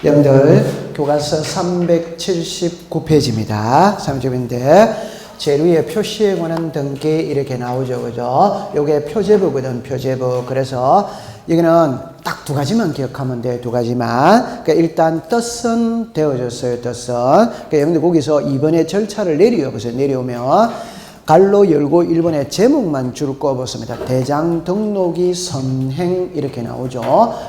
여러분들 교과서 379페이지입니다. 379인데 제일 위에 표시에 관한 등기 이렇게 나오죠, 그죠? 요게 표제부거든, 표제부. 그래서 여기는 딱 두 가지만 기억하면 돼, 두 가지만. 그러니까 일단 뜻은 되어졌어요, 뜻은. 그러니까 여러분들 거기서 2번의 절차를 내려보세요. 내려오면 갈로 열고 1번에 제목만 줄 꼽았습니다. 대장 등록이 선행 이렇게 나오죠.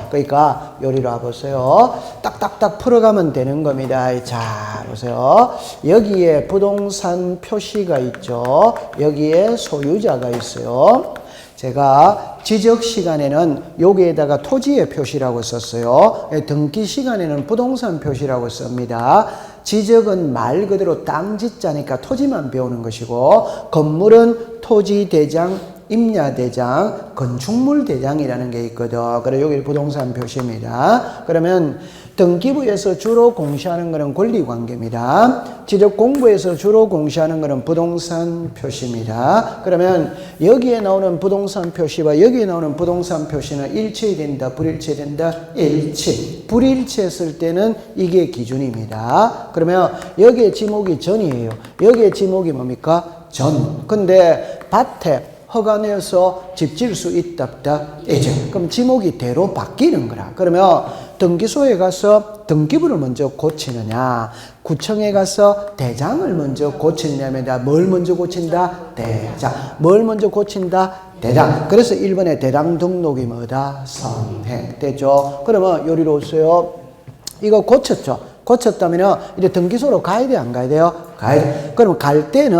그러니까 요리로 와보세요. 딱딱딱 풀어가면 되는 겁니다. 자, 보세요. 여기에 부동산 표시가 있죠. 여기에 소유자가 있어요. 제가 지적 시간에는 여기에다가 토지의 표시라고 썼어요. 등기 시간에는 부동산 표시라고 씁니다. 지적은 말 그대로 땅짓자니까 토지만 배우는 것이고, 건물은 토지대장, 임야대장, 건축물대장이라는 게 있거든. 그래서 여기 부동산 표시입니다. 그러면 등기부에서 주로 공시하는 것은 권리관계입니다. 지적 공부에서 주로 공시하는 것은 부동산 표시입니다. 그러면 여기에 나오는 부동산 표시와 여기에 나오는 부동산 표시는 일치된다, 불일치된다? 일치. 불일치했을 때는 이게 기준입니다. 그러면 여기에 지목이 전이에요. 여기에 지목이 뭡니까? 전. 근데 밭에 허가 내어서 집 지을 수 있다, 없다? 이제. 그럼 지목이 대로 바뀌는 거라. 그러면 등기소에 가서 등기부를 먼저 고치느냐, 구청에 가서 대장을 먼저 고치느냐면 뭘 먼저 고친다? 대장. 뭘 먼저 고친다? 대장. 그래서 1번에 대장 등록이 뭐다? 선행. 됐죠? 그러면 요리로 오세요. 이거 고쳤죠? 고쳤다면 이제 등기소로 가야 돼, 안 가야 돼요? 가야 돼. 그럼 갈 때는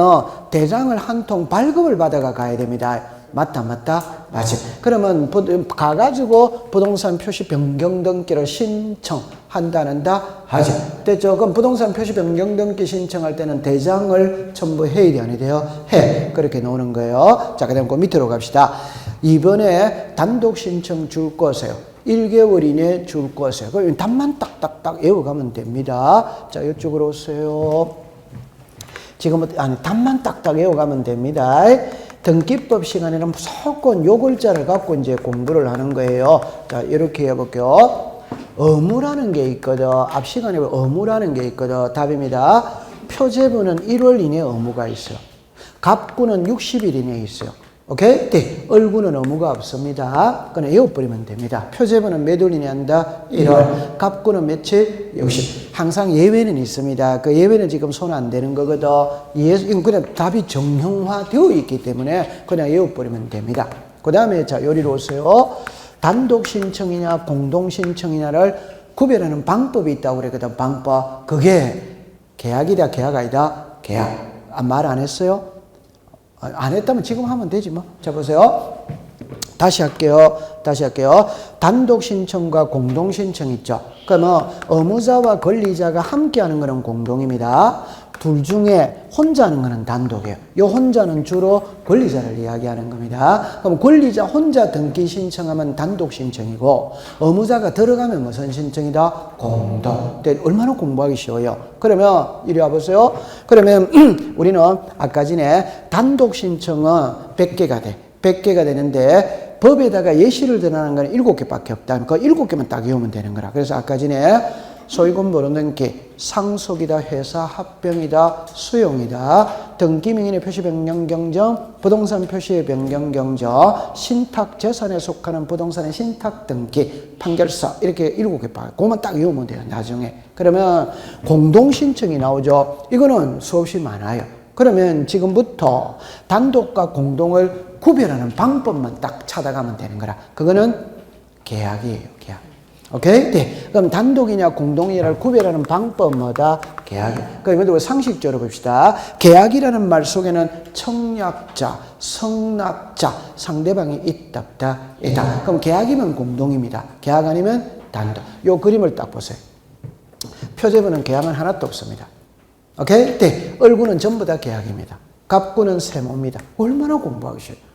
대장을 한 통 발급을 받아가 가야 됩니다. 맞다, 맞다? 맞지. 그러면 가가지고 부동산 표시 변경 등기를 신청한다는다? 하지. 됐죠? 그럼 부동산 표시 변경 등기 신청할 때는 대장을 첨부해야 돼, 안 돼요? 해. 그렇게 나오는 거예요. 자, 그 다음 그 밑으로 갑시다. 이번에 단독 신청 줄 거세요. 1개월 이내에 줄 거세요. 그럼 답만 딱딱딱 외워가면 됩니다. 자, 이쪽으로 오세요. 지금부터, 답만 딱딱 외워가면 됩니다. 등기법 시간에는 무조건 요 글자를 갖고 이제 공부를 하는 거예요. 자, 이렇게 해볼게요. 의무라는 게 있거든. 앞 시간에 의무라는 게 있거든. 답입니다. 표제부는 1월 이내에 의무가 있어요. 갑구는 60일 이내에 있어요. 오케이? 네. 얼구는 의무가 없습니다. 그냥 외워버리면 됩니다. 표제부는 몇 월 이내에 한다? 1월. 갑구는 며칠? 60. 항상 예외는 있습니다. 그 예외는 지금 손 안 대는 거거든. 이건 그냥 답이 정형화되어 있기 때문에 그냥 외워버리면 됩니다. 그 다음에 자, 요리로 오세요. 단독 신청이냐, 공동 신청이냐를 구별하는 방법이 있다고 그랬거든. 방법. 그게 계약이다, 계약 아니다? 계약. 말 안 했어요? 안 했다면 지금 하면 되지 뭐. 자, 보세요. 다시 할게요. 단독 신청과 공동 신청 있죠. 그러면 의무자와 권리자가 함께 하는 것은 공동입니다. 둘 중에 혼자 하는 것은 단독이에요. 이 혼자는 주로 권리자를 이야기하는 겁니다. 그럼 권리자 혼자 등기 신청하면 단독 신청이고, 의무자가 들어가면 무슨 신청이다? 공동. 얼마나 공부하기 쉬워요. 그러면 이리 와보세요. 그러면 우리는 아까 전에 단독 신청은 100개가 돼. 100개가 되는데 법에다가 예시를 드러나는 건 7개밖에 없다. 그 7개만 딱 외우면 되는 거라. 그래서 아까 전에 소유권 모르는기, 상속이다, 회사 합병이다, 수용이다, 등기명인의 표시 변경 경정, 부동산 표시의 변경 경정, 신탁 재산에 속하는 부동산의 신탁 등기, 판결서 이렇게 7개 봐. 그것만 딱 외우면 돼요, 나중에. 그러면 공동 신청이 나오죠. 이거는 수없이 많아요. 그러면 지금부터 단독과 공동을 구별하는 방법만 딱 찾아가면 되는 거라. 그거는 계약이에요, 계약. 오케이? 네. 그럼 단독이냐 공동이냐를 구별하는 방법 뭐다? 계약. 그럼 이것도 상식적으로 봅시다. 계약이라는 말 속에는 청약자, 성납자, 상대방이 있다, 없다, 있다. 그럼 계약이면 공동입니다. 계약 아니면 단독. 요 그림을 딱 보세요. 표제부는 계약은 하나도 없습니다. 오케이? 네. 얼구는 전부 다 계약입니다. 갑구는 세모입니다. 얼마나 공부하기 쉬워요.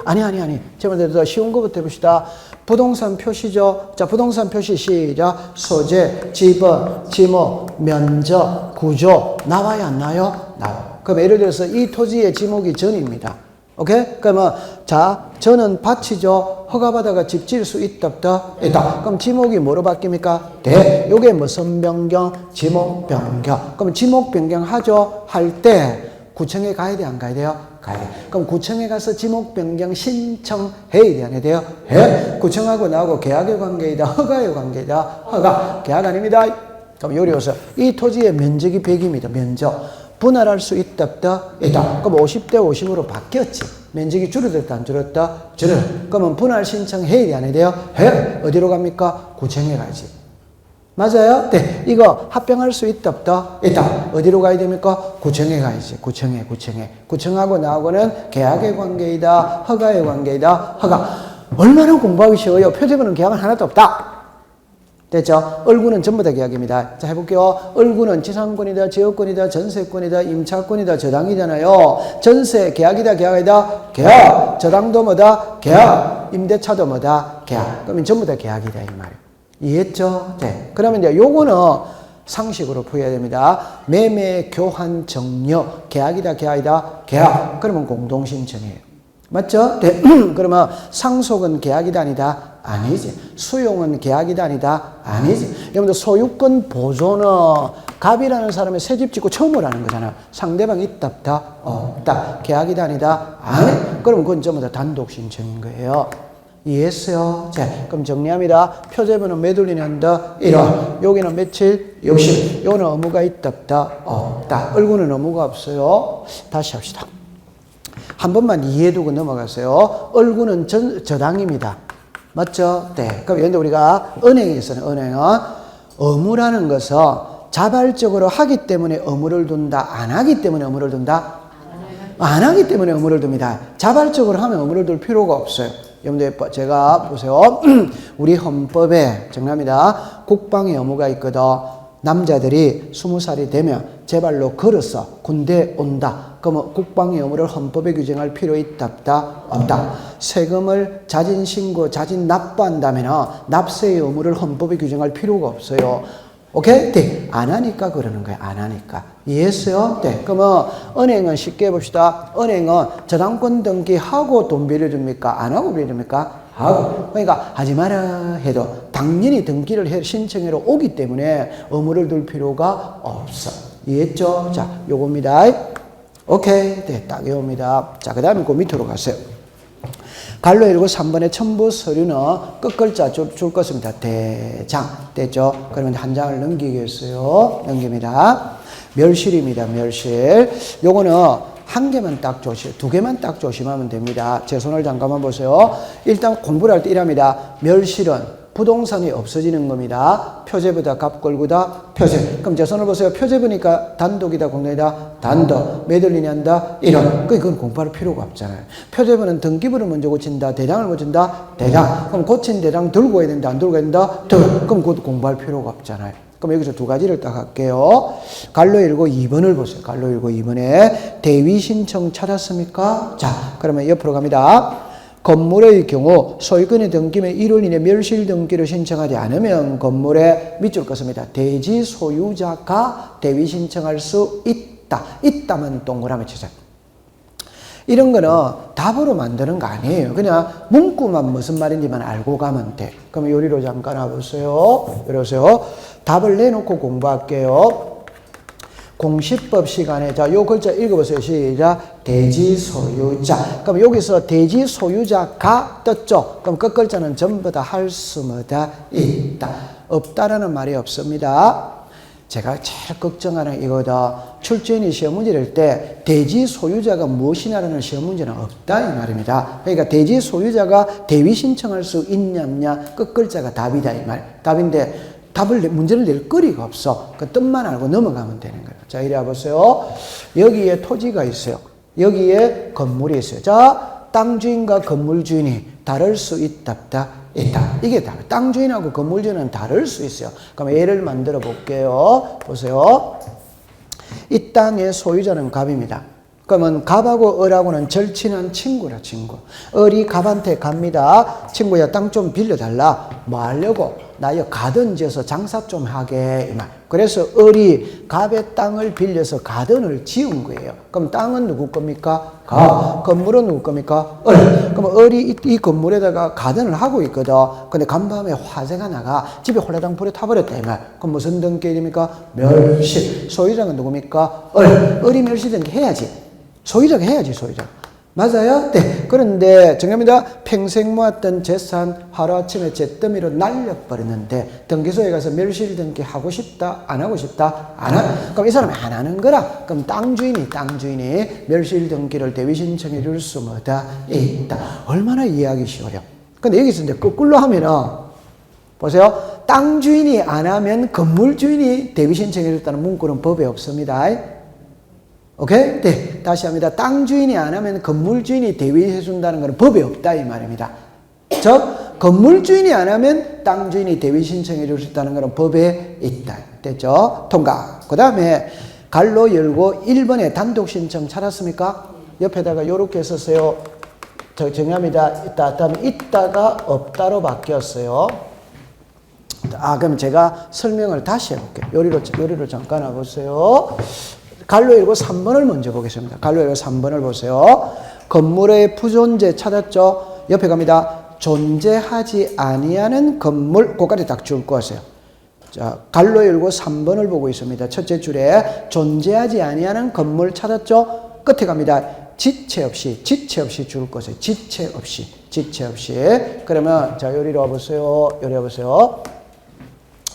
아니. 제발 더 쉬운 거부터 해봅시다. 부동산 표시죠. 자, 부동산 표시 시작. 소재, 지번, 지목, 면적, 구조. 나와요, 안 나와요? 나와. 그럼 예를 들어서 이 토지의 지목이 전입니다. 오케이? 그러면 자, 저는 밭이죠. 허가받아가 집 지을 수 있다 없다? 있다. 그럼 지목이 뭐로 바뀝니까? 돼. 요게 무슨 변경? 지목 변경. 그럼 지목 변경 하죠? 할 때 구청에 가야 돼, 안 가야 돼요? 가야 돼. 그럼 구청에 가서 지목 변경 신청해야 돼, 안 해야 돼요? 해. 구청하고 나하고 계약의 관계이다, 허가의 관계이다. 허가. 계약 아닙니다. 그럼 요리여서 이 토지의 면적이 100입니다. 면적. 분할할 수 있다 없다? 있다. 그럼 50대 50으로 바뀌었지. 면적이 줄어들었다 안 줄었다? 줄어들었다. 그러면 분할 신청해야 돼, 안 해야 돼요? 해. 어디로 갑니까? 구청에 가지. 맞아요? 네. 이거 합병할 수 있다 없다? 있다. 어디로 가야 됩니까? 구청에 가야지. 구청에. 구청하고 나하고는 계약의 관계이다, 허가의 관계이다. 허가. 얼마나 공부하기 쉬워요. 표제부는 계약은 하나도 없다. 됐죠? 얼구는 전부 다 계약입니다. 자, 해볼게요. 얼구는 지상권이다, 지역권이다, 전세권이다, 임차권이다, 저당이잖아요. 전세, 계약이다, 계약이다, 계약. 저당도 뭐다? 계약. 임대차도 뭐다? 계약. 그러면 전부 다 계약이다, 이 말이에요. 이해했죠? 네. 그러면 이제 요거는 상식으로 풀어야 됩니다. 매매, 교환, 정려, 계약이다, 계약이다, 계약. 그러면 공동신청이에요. 맞죠? 네. 그러면 상속은 계약이다, 아니다? 아니지. 수용은 계약이다, 아니다? 아니지. 여러분들 소유권 보존은 갑이라는 사람이 새집 짓고 처음으로 하는 거잖아. 상대방이 있다, 없다? 없다. 계약이다, 아니다? 아니. 그럼 그건 전부 다 단독 신청인 거예요. 이해했어요? 자, 그럼 정리합니다. 표제부는 매둘리니 한다? 1월. 여기는 며칠? 60. 여기는 의무가 있다, 없다? 없다. 얼굴은 의무가 없어요. 다시 합시다. 한 번만 이해해두고 넘어가세요. 얼굴은 저당입니다. 맞죠? 네. 그럼 예를 들어 우리가 은행에서는 의무라는 것은 자발적으로 하기 때문에 의무를 둔다, 안 하기 때문에 의무를 둔다? 안 하기 때문에 의무를 둡니다. 자발적으로 하면 의무를 둘 필요가 없어요. 여러분들 제가 보세요. 우리 헌법에 정답입니다. 국방의 의무가 있거든. 남자들이 20살이 되면 제발로 걸어서 군대 온다. 그러면 국방의 의무를 헌법에 규정할 필요 있다 없다? 없다. 세금을 자진 신고, 자진 납부한다면 납세의 의무를 헌법에 규정할 필요가 없어요. 오케이? 네. 안 하니까 그러는 거야. 안 하니까. 이해했어요? 네. 그러면 은행은 쉽게 해봅시다. 은행은 저당권 등기하고 돈 빌려줍니까? 안 하고 빌려줍니까? 하고. 그러니까 하지 마라 해도 당연히 등기를 신청해로 오기 때문에 의무를 둘 필요가 없어. 이해했죠? 자, 요겁니다. 오케이. 네. 딱 요겁니다. 자, 그 다음에 그 밑으로 가세요. 갈로 1고 3번의 첨부 서류는 끝글자 줄 것입니다. 대장. 됐죠? 그러면 한 장을 넘기겠어요. 넘깁니다. 멸실입니다. 멸실. 요거는 한 개만 딱 두 개만 딱 조심하면 됩니다. 제 손을 잠깐만 보세요. 일단 공부를 할 때 이랍니다. 멸실은 부동산이 없어지는 겁니다. 표제부다, 갑골구다, 표제. 그럼 제 손을 보세요. 표제부니까 단독이다, 공동이다, 단독. 매들리니 한다, 이런. 그건 공부할 필요가 없잖아요. 표제부는 등기부를 먼저 고친다, 대장을 고친다, 대장. 그럼 고친 대장 들고 가야 된다, 안 들고 가야 된다, 그럼 그것도 공부할 필요가 없잖아요. 그럼 여기서 두 가지를 딱 할게요. 갈로 1고 2번을 보세요. 갈로 1고 2번에 대위 신청 찾았습니까? 자, 그러면 옆으로 갑니다. 건물의 경우 소유권의 등기 및 1월 이내 멸실 등기를 신청하지 않으면 건물의 밑줄 긋습니다. 대지 소유자가 대위 신청할 수 있다. 있다면 동그라미 치세요. 이런 거는 답으로 만드는 거 아니에요. 그냥 문구만 무슨 말인지만 알고 가면 돼. 그럼 요리로 잠깐 와보세요. 이러세요. 답을 내놓고 공부할게요. 공시법 시간에 자, 요 글자 읽어보세요. 시작. 대지 소유자. 그럼 여기서 대지 소유자가 떴죠. 그럼 끝 글자는 전부 다 할 수 뭐다 있다. 없다라는 말이 없습니다. 제가 제일 걱정하는 이거다. 출제인이 시험 문제 낼 때 대지 소유자가 무엇이냐라는 시험 문제는 없다 이 말입니다. 그러니까 대지 소유자가 대위 신청할 수 있냐 없냐 끝 글자가 답이다 이 말. 답인데 문제를 낼 거리가 없어. 그 뜻만 알고 넘어가면 되는 거예요. 자, 이리 와보세요. 여기에 토지가 있어요. 여기에 건물이 있어요. 자, 땅 주인과 건물 주인이 다를 수 있다, 없다? 있다. 이게 답이에요. 땅 주인하고 건물 주인은 다를 수 있어요. 그럼 예를 만들어 볼게요. 보세요. 이 땅의 소유자는 갑입니다. 그러면 갑하고 을하고는 절친한 친구라, 친구. 을이 갑한테 갑니다. 친구야, 땅 좀 빌려달라. 뭐 하려고? 나 여 가든 지어서 장사 좀 하게. 이 말. 그래서 을이 갑의 땅을 빌려서 가든을 지은 거예요. 그럼 땅은 누구 겁니까? 갑. 건물은 누구 겁니까? 을. 그럼 을이 이 건물에다가 가든을 하고 있거든. 근데 간밤에 화재가 나가 집에 홀라당 불에 타버렸다. 이 말. 그럼 무슨 등기입니까? 멸실. 소유자는 누굽니까? 을. 을이 멸실 등기 해야지. 소유자가 해야지, 소유자. 맞아요? 네. 그런데 정합니다. 평생 모았던 재산 하루아침에 잿더미로 날려버렸는데 등기소에 가서 멸실 등기 하고 싶다? 안 하고 싶다? 안 하? 그럼 이 사람이 안 하는 거라. 그럼 땅 주인이 멸실 등기를 대위 신청해 줄 수 뭐다? 있다. 얼마나 이해하기 쉬워요. 근데 여기서 이제 거꾸로 하면은 보세요. 땅 주인이 안 하면 건물 주인이 대위 신청해 줬다는 문구는 법에 없습니다. 오케이? 네. 다시 합니다. 땅 주인이 안 하면 건물 주인이 대위해 준다는 것은 법에 없다 이 말입니다. 즉 건물 주인이 안 하면 땅 주인이 대위 신청해 줄 수 있다는 것은 법에 있다. 됐죠? 통과. 그 다음에 갈로 열고 1번에 단독 신청 찾았습니까? 옆에다가 요렇게 썼어요. 정합니다. 다음에 있다가 없다로 바뀌었어요. 그럼 제가 설명을 다시 해볼게요. 요리로 잠깐 와보세요. 갈로 열고 3번을 먼저 보겠습니다. 갈로 열고 3번을 보세요. 건물의 부존재 찾았죠? 옆에 갑니다. 존재하지 아니하는 건물, 그까지 딱 줄 거세요. 자, 갈로 열고 3번을 보고 있습니다. 첫째 줄에 존재하지 아니하는 건물 찾았죠? 끝에 갑니다. 지체 없이 줄 거세요. 지체 없이. 그러면 자, 요리로 와보세요.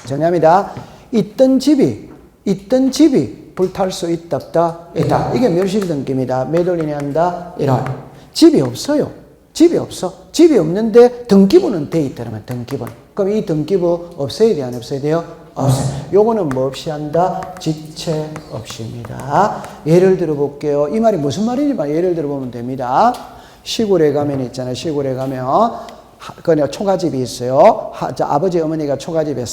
정리합니다. 있던 집이 불탈 수 있다, 없다? 있다. 이게 멸실 등기입니다. 매도인이 한다? 이런. 집이 없어요. 집이 없는데 등기부는 돼 있다, 그러면 등기부. 그럼 이 등기부 없애야 돼요, 안 없애야 돼요? 없어요. 요거는 뭐 없이 한다? 지체 없이입니다. 예를 들어 볼게요. 이 말이 무슨 말인지 예를 들어 보면 됩니다. 시골에 가면 있잖아요. 시골에 가면 그냥 초가집이 있어요. 아버지 어머니가 초가집에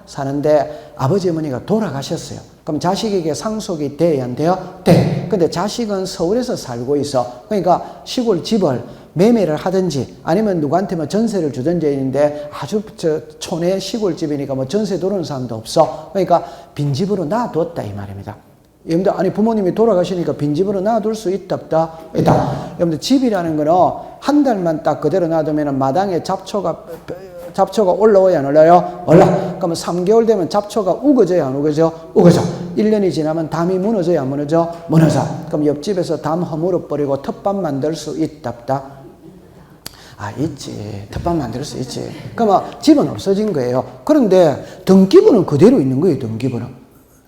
사는데 아버지 어머니가 돌아가셨어요. 그럼 자식에게 상속이 돼야 안 돼요? 돼. 근데 자식은 서울에서 살고 있어. 그러니까 시골 집을 매매를 하든지 아니면 누구한테 뭐 전세를 주든지 했는데 아주 촌의 시골집이니까 뭐 전세 들어오는 사람도 없어. 그러니까 빈집으로 놔뒀다 이 말입니다. 여러분들, 아니 부모님이 돌아가시니까 빈집으로 놔둘 수 있다 없다? 있다. 여러분들, 집이라는 거는 한 달만 딱 그대로 놔두면 마당에 잡초가 올라오야 안 올라요? 올라. 그러면 3개월 되면 잡초가 우거져야 안 우거져? 우거져. 1년이 지나면 담이 무너져야 안 무너져? 무너져. 그럼 옆집에서 담 허물어 버리고 텃밭 만들 수 있다 없다? 있지. 텃밭 만들 수 있지. 그러면 집은 없어진 거예요. 그런데 등기부는 그대로 있는 거예요, 등기부는.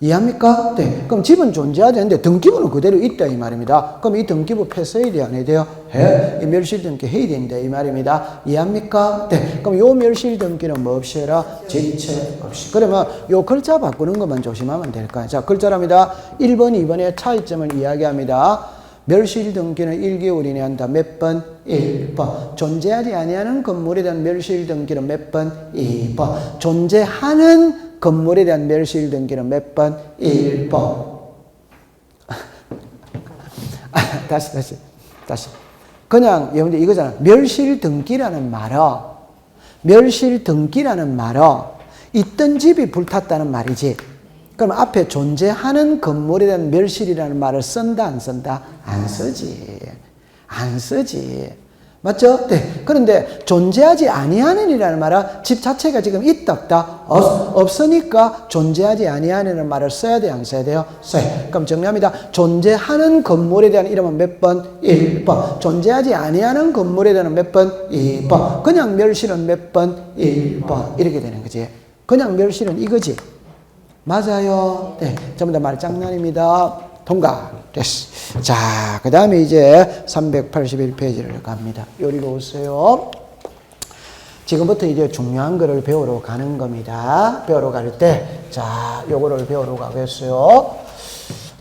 이해합니까? 네. 그럼 집은 존재하지 않는데 등기부는 그대로 있다 이 말입니다. 그럼 이 등기부 폐쇄해야 돼요, 안 해야 돼요? 해. 이 멸실 등기 해야 된다 이 말입니다. 이해합니까? 네. 그럼 요 멸실 등기는 뭐 없이 해라? 지체 없이. 그러면 요 글자 바꾸는 것만 조심하면 될까요? 자, 글자랍니다. 1번, 2번의 차이점을 이야기합니다. 멸실 등기는 1개월 이내 한다. 몇 번? 1번. 존재하지 아니하는 건물에 대한 멸실 등기는 몇 번? 2번. 존재하는 건물에 대한 멸실 등기는 몇 번? 1번. 다시. 그냥 여러분들 이거잖아. 멸실 등기라는 말은 있던 집이 불탔다는 말이지. 그럼 앞에 존재하는 건물에 대한 멸실이라는 말을 쓴다, 안 쓴다? 안 쓰지. 맞죠? 네. 그런데 존재하지 아니하는이라는 말은 집 자체가 지금 있다, 없다? 없으니까 존재하지 아니하는 말을 써야 돼요, 안 써야 돼요? 써요. 그럼 정리합니다. 존재하는 건물에 대한 이름은 몇 번? 1번. 존재하지 아니하는 건물에 대한 몇 번? 2번. 그냥 멸실은 몇 번? 1번. 이렇게 되는 거지. 그냥 멸실은 이거지. 맞아요. 네. 전부 다 말장난입니다. 통과. 됐어. 자, 그 다음에 이제 381페이지를 갑니다. 요리로 오세요. 지금부터 이제 중요한 거를 배우러 가는 겁니다. 배우러 갈 때, 자, 요거를 배우러 가겠어요.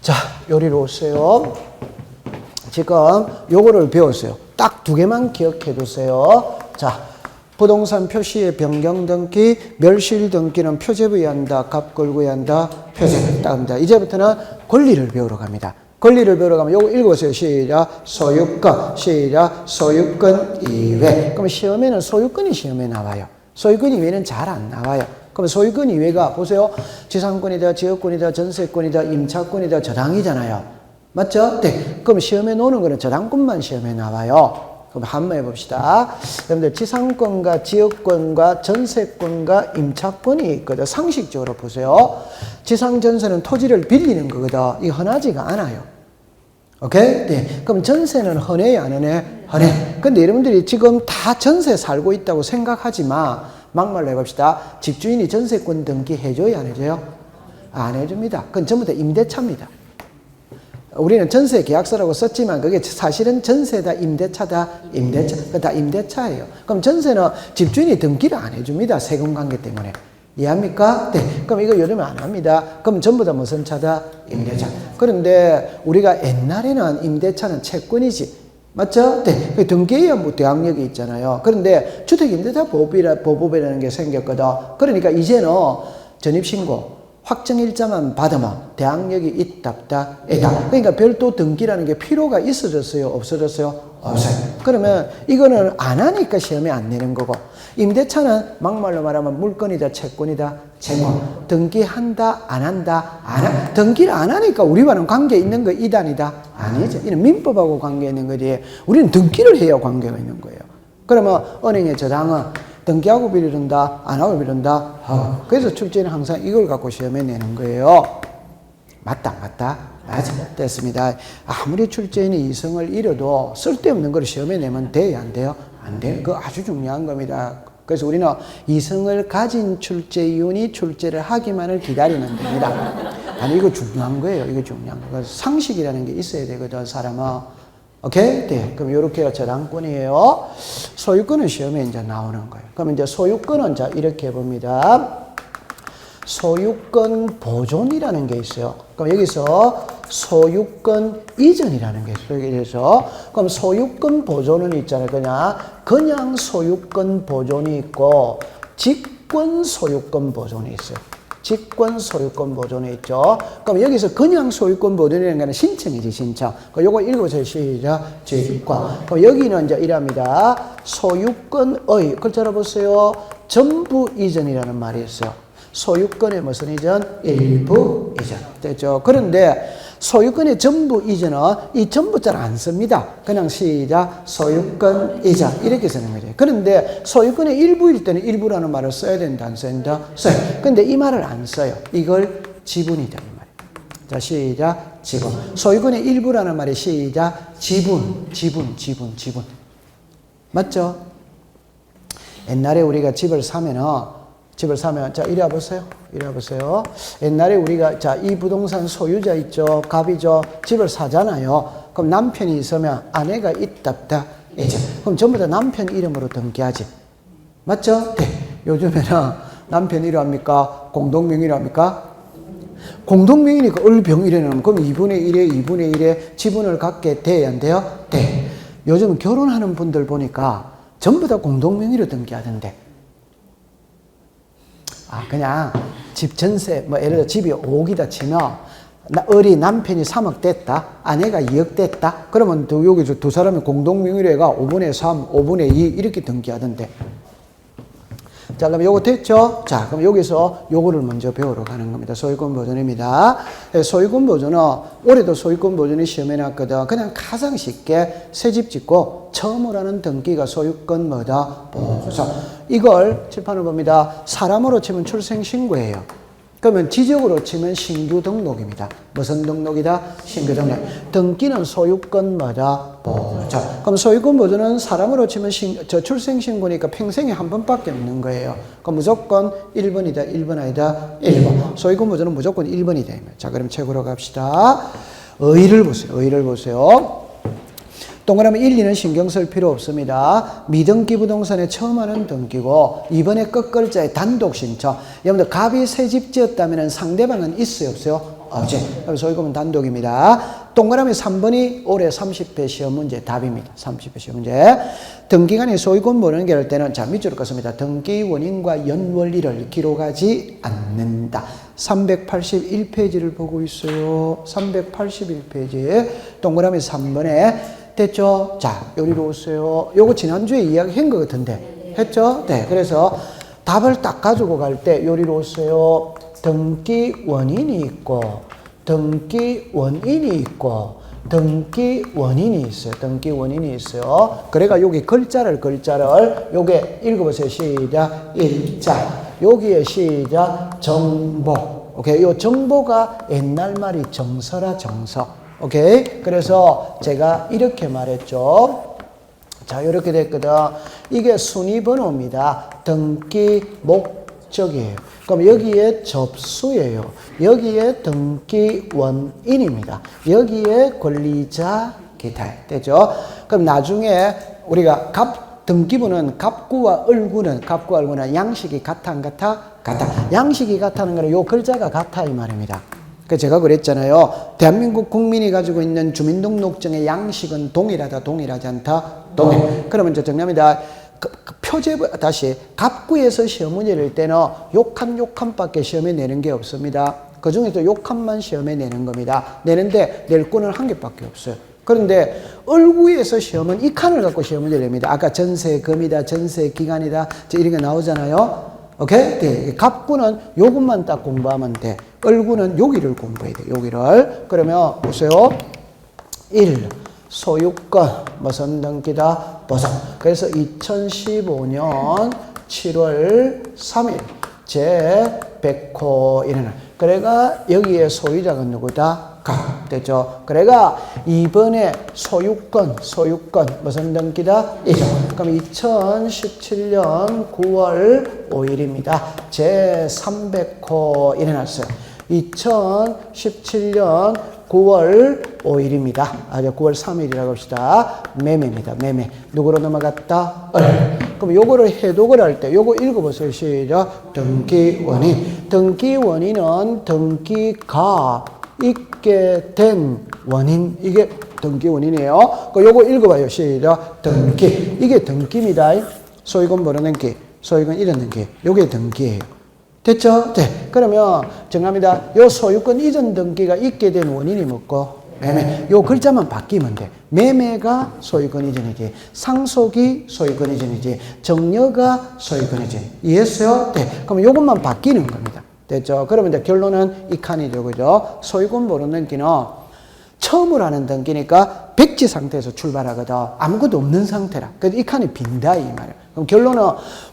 자, 요리로 오세요. 지금 요거를 배웠어요. 딱 두 개만 기억해 두세요. 자, 부동산 표시의 변경 등기, 멸실 등기는 표제부에 한다, 갑 걸고에 한다, 표제부 딱 합니다. 이제부터는 권리를 배우러 갑니다. 권리를 배우러 가면 요거 읽어보세요. 시작. 소유권. 시작. 소유권 이외. 그럼 시험에는 소유권이 시험에 나와요. 소유권 이외는 잘 안 나와요. 그럼 소유권 이외가 보세요. 지상권이다, 지역권이다, 전세권이다, 임차권이다, 저당이잖아요. 맞죠? 네. 그럼 시험에 노는 거는 저당권만 시험에 나와요. 그럼 한번 해봅시다. 여러분들 지상권과 지역권과 전세권과 임차권이 있거든. 상식적으로 보세요. 지상 전세는 토지를 빌리는 거거든. 이거 흔하지가 않아요. 오케이? 네. 그럼 전세는 흔해요, 안 흔해? 흔해. 근데 여러분들이 지금 다 전세 살고 있다고 생각하지 마. 막말로 해봅시다. 집주인이 전세권 등기 해줘요, 안 해줘요? 안 해줍니다. 그건 전부 다 임대차입니다. 우리는 전세 계약서라고 썼지만 그게 사실은 전세다, 임대차다, 임대차. 그거 다 임대차예요. 그럼 전세는 집주인이 등기를 안 해줍니다. 세금 관계 때문에. 이해합니까? 네. 그럼 이거 요즘에 안 합니다. 그럼 전부 다 무슨 차다? 임대차. 그런데 우리가 옛날에는 임대차는 채권이지. 맞죠? 네. 그 등기에 뭐 대항력이 있잖아요. 그런데 주택임대차 보호법이라는 게 생겼거든. 그러니까 이제는 전입신고, 확정일자만 받으면 대항력이 있다, 없다, 있다. 그러니까 별도 등기라는 게 필요가 있어졌어요? 없어졌어요? 없어요. 그러면 이거는 안 하니까 시험에 안 내는 거고, 임대차는 막말로 말하면 물건이다, 채권이다, 채권. 등기한다, 안 한다, 안 한다. 등기를 안 하니까 우리와는 관계 있는 거 이단이다? 아니죠. 이는 민법하고 관계 있는 거지. 우리는 등기를 해야 관계가 있는 거예요. 그러면 은행의 저당은 등기하고 빌린다, 안 하고 빌린다. 그래서 출제는 항상 이걸 갖고 시험에 내는 거예요. 맞다. 맞아. 됐습니다. 아무리 출제인이 이성을 잃어도 쓸데없는 걸 시험에 내면 돼요, 안 돼요? 안 돼요. 그거 아주 중요한 겁니다. 그래서 우리는 이성을 가진 출제위원이 출제를 하기만을 기다리면 됩니다. 아니, 이거 중요한 거예요. 이거 중요한 거. 상식이라는 게 있어야 되거든, 사람은. 오케이? 네. 그럼 요렇게가 저당권이에요. 소유권은 시험에 이제 나오는 거예요. 그럼 이제 소유권은 자, 이렇게 해봅니다. 소유권 보존이라는 게 있어요. 그럼 여기서 소유권 이전이라는 게 있어요. 그래서 그럼 소유권 보존은 있잖아요. 그냥 소유권 보존이 있고 직권 소유권 보존이 있어요. 직권 소유권 보존이 있죠. 그럼 여기서 그냥 소유권 보존이라는 거는 신청이지, 신청. 요거 읽어보세요. 시작. 직권. 그럼 여기는 이제 이랍니다. 소유권의, 글자로 보세요. 전부 이전이라는 말이 있어요. 소유권의 무슨 이전? 일부 이전. 됐죠? 그런데 소유권의 전부 이전은 이 전부자를 안 씁니다. 그냥 시작. 소유권 이전. 이렇게 쓰는 거죠. 그런데 소유권의 일부일 때는 일부라는 말을 써야 된다, 안 써야 된다? 써요. 근데 이 말을 안 써요. 이걸 지분이다, 이 말이에요. 자, 시작. 지분. 소유권의 일부라는 말이 시작. 지분. 맞죠? 옛날에 우리가 집을 사면, 자, 이리 와보세요. 옛날에 우리가, 자, 이 부동산 소유자 있죠? 갑이죠? 집을 사잖아요. 그럼 남편이 있으면 아내가 있답다. 이제. 그럼 전부 다 남편 이름으로 등기하지. 맞죠? 네. 요즘에는 남편 이름 합니까? 공동명의로 합니까? 공동명의니까 을병일에는 그럼 2분의 1에 지분을 갖게 돼야 안 돼요? 네. 요즘 결혼하는 분들 보니까 전부 다 공동명의로 등기하던데. 그냥 집 전세, 뭐 예를 들어 집이 5억이다 치면 을이 남편이 3억 됐다, 아내가 2억 됐다. 그러면 여기서 두 사람이 공동명의로 해가 5분의 3, 5분의 2 이렇게 등기하던데. 자, 그럼 요거 됐죠? 자, 그럼 여기서 요거를 먼저 배우러 가는 겁니다. 소유권 보존입니다. 소유권 보존은 올해도 소유권 보존이 시험에 났거든. 그냥 가장 쉽게 새집 짓고 처음으로 하는 등기가 소유권 뭐다? 보존. 이걸 칠판을 봅니다. 사람으로 치면 출생신고예요. 그러면 지적으로 치면 신규 등록입니다. 무슨 등록이다? 신규 등록. 등기는 소유권 뭐다? 보존. 그럼 소유권 보존은 사람으로 치면 출생신고니까 평생에 한 번밖에 없는 거예요. 그럼 무조건 1번이다, 1번 아니다, 1번. 소유권 보존은 무조건 1번이다. 자, 그럼 책으로 갑시다. 의의를 보세요. 동그라미 1, 2는 신경 쓸 필요 없습니다. 미등기 부동산에 처음 하는 등기고, 이번에 끝글자에 단독 신청. 여러분들 갑이 새 집 지었다면 상대방은 있어요, 없어요? 없지. 그럼 소유권은 단독입니다. 동그라미 3번이 올해 30회 시험 문제 답입니다. 30회 시험 문제. 등기간의 소유권 모르는 게 할 때는 자 밑줄을 긋습니다. 등기 원인과 연원리를 기록하지 않는다. 381페이지를 보고 있어요. 381페이지 동그라미 3번에 됐죠? 자 여기로 오세요. 요거 지난주에 이야기한 것 같은데 했죠? 네. 그래서 답을 딱 가지고 갈 때 여기로 오세요. 등기 원인이 있고 등기 원인이 있고 등기 원인이 있어요. 등기 원인이 있어요. 그래가 여기 글자를 요게 읽어보세요. 시작. 일자. 여기에 시작. 정보. 오케이. 요 정보가 옛날 말이 정서라 정서. 오케이. 그래서 제가 이렇게 말했죠. 자, 이렇게 됐거든. 이게 순위번호입니다. 등기 목적이에요. 그럼 여기에 접수예요. 여기에 등기 원인입니다. 여기에 권리자 기타. 됐죠? 그럼 나중에 우리가 등기부는 갑구와 을구는 양식이 같아 안 같아? 같아. 양식이 같다는 거는 요 글자가 같아 이 말입니다. 그 제가 그랬잖아요. 대한민국 국민이 가지고 있는 주민등록증의 양식은 동일하지 않다? 동일. 그러면 이제 정리합니다. 표제부 다시 갑구에서 시험 문제를 낼 때는 욕함밖에 시험에 내는 게 없습니다. 그 중에서 욕함만 시험에 내는 겁니다. 내는데 낼 거는 한 개밖에 없어요. 그런데 을구에서 시험은 이 칸을 갖고 시험 문제를 냅니다. 아까 전세금이다, 전세기간이다 이런 게 나오잖아요. 오케이? 네. 갑구는 요것만 딱 공부하면 돼. 을구는 여기를 공부해야 돼. 여기를. 그러면 보세요. 1. 소유권 무슨 등기다? 보상. 그래서 2015년 7월 3일 제 100호 이래는. 그래가 여기에 소유자가 누구다? 가. 됐죠? 그래가 이번에 소유권 무슨 등기다? 이죠. 그럼 2017년 9월 5일입니다. 제 300호 일어났어요. 2017년 9월 5일입니다. 9월 3일이라고 합시다. 매매입니다. 매매. 누구로 넘어갔다? 그럼 요거를 해독을 할 때 요거 읽어보세요. 시작. 등기원인. 등기원인은 등기가 있게 된 원인. 이게 등기원인이에요. 요거 읽어봐요. 시작. 등기. 이게 등기입니다. 소유권 모르는 등기. 소유권 이런 등기. 요게 등기예요. 됐죠? 네. 그러면 정합니다. 요 소유권 이전 등기가 있게 된 원인이 뭐고? 매매. 요 글자만 바뀌면 돼. 매매가 소유권 이전이지. 상속이 소유권 이전이지. 정려가 소유권 이전. 이해했어요? 네. 그럼 요것만 바뀌는 겁니다. 됐죠? 그러면 이제 결론은 이 칸이죠. 그죠? 소유권 모르는 등기는 처음으로 하는 등기니까 백지 상태에서 출발하거든. 아무것도 없는 상태라. 그래서 이 칸이 빈다 이 말이야. 그럼 결론은